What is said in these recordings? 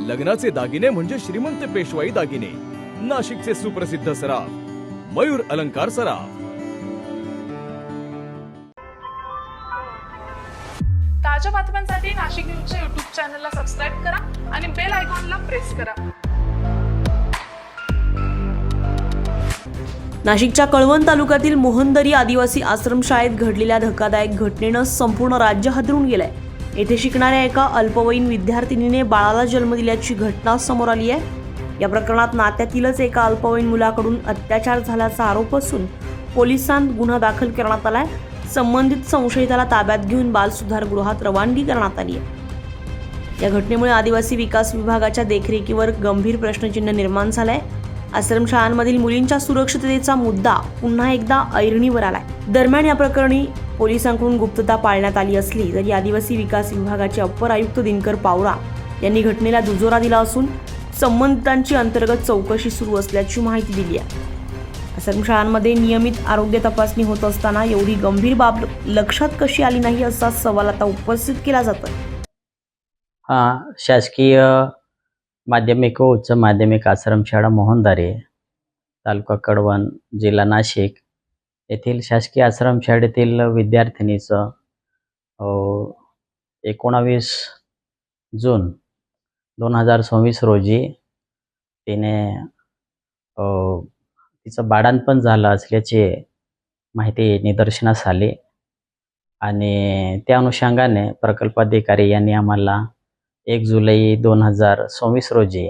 लग्नाचे दागिने म्हणजे श्रीमंत पेशवाई दागिने, नाशिकचे सुप्रसिद्ध सराफ मयूर अलंकार सराफ। ताज्या बातम्यांसाठी नाशिक न्यूजच्या YouTube चॅनलला सबस्क्राईब करा आणि बेल आयकॉनला प्रेस करा। नाशिकच्या कळवण तालुक्यातील मोहनदरी आदिवासी आश्रमशाळेत घडलेल्या धक्कादायक घटनेनं संपूर्ण राज्य हादरून गेलंय। येथे शिकणाऱ्या एका अल्पवयीन विद्यार्थिनीने बाळाला जन्म दिल्याची घटना समोर आली आहे। या प्रकरणात नात्यातीलच एका अल्पवयीन मुलाकडून अत्याचार झाल्याचा आरोप असून पोलिसांत गुन्हा दाखल करण्यात आलाय। संबंधित संशयिताला ताब्यात घेऊन बाल सुधारगृहात रवानगी करण्यात आली आहे। या घटनेमुळे आदिवासी विकास विभागाच्या देखरेखीवर गंभीर प्रश्नचिन्ह निर्माण झालंय। आश्रमशाळांमधील मुलींच्या सुरक्षिततेचा मुद्दा पुन्हा एकदा ऐरणीवर आलाय। दरम्यान या प्रकरणी पोलिसांकडून गुप्तता पाळण्यात आली असली तरी आदिवासी विकास विभागाचे अप्पर आयुक्त दिनकर पावरा यांनी घटनेला दुजोरा दिला असून संबंधितांची अंतर्गत चौकशी सुरू असल्याची माहिती दिली आहे। आश्रमशाळांमध्ये नियमित आरोग्य तपासणी होत असताना एवढी गंभीर बाब लक्षात कशी आली नाही असा सवाल आता उपस्थित केला जातोय। शासकीय माध्यमिक व उच्च माध्यमिक आश्रमशाळा मोहनदारी, तालुका कळवण, जिल्हा नाशिक येथील शासकीय आश्रमशाळेतील विद्यार्थिनीचं 19 जून 2024 रोजी तिने तिचं बाळंतपण झालं असल्याची माहिती निदर्शनास आली आणि त्या अनुषंगाने प्रकल्पाधिकारी यांनी आम्हाला 1 जुलै 2024 रोजी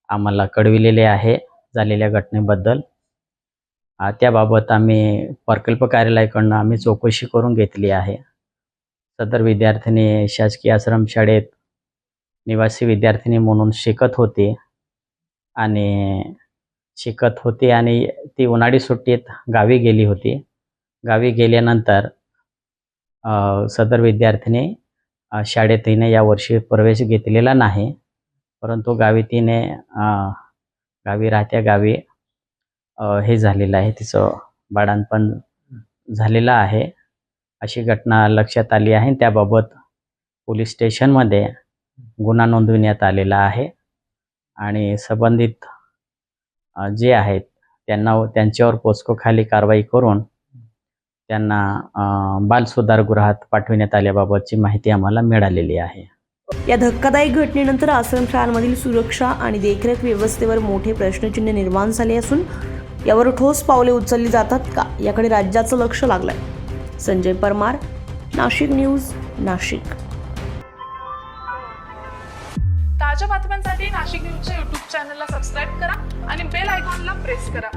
आम्हाला कळविलेले आहे झालेल्या घटनेबद्दल। त्याबाबत आम्ही प्रकल्प कार्यालयाकडून आम्ही चौकशी करून घेतली आहे। सदर विद्यार्थिनी शासकीय आश्रमशाळेत निवासी विद्यार्थिनी म्हणून शिकत होती आणि ती उन्हाळी सुट्टीत गावी गेली होती। गावी गेल्यानंतर सदर विद्यार्थिनी शाळेत तिने यावर्षी प्रवेश घेतलेला नाही, परंतु गावी राहत्या गावी हे झालेलं आहे, तिचं बाळंतपण झालेलं आहे अशी घटना लक्षात आली आहे। त्याबाबत पोलीस स्टेशनमध्ये गुन्हा नोंदविण्यात आलेला आहे आणि संबंधित जे आहेत त्यांच्यावर पोस्को खाली कारवाई करून त्यांना बाल सुधारगृहात पाठविण्यात आल्याबाबतची माहिती आम्हाला मिळालेली आहे। या धक्कादायक घटनेनंतर आश्रमशाळांमधील सुरक्षा आणि देखरेख व्यवस्थेवर मोठे प्रश्नचिन्ह निर्माण झाले असून यावर ठोस पावले उचलली जातात का याकडे राज्याचं लक्ष लागलंय। संजय परमार, नाशिक न्यूज, नाशिक। ताज्या बातम्यांसाठी नाशिक न्यूजच्या YouTube चॅनलला सबस्क्राईब करा आणि बेल आयकॉनला प्रेस करा।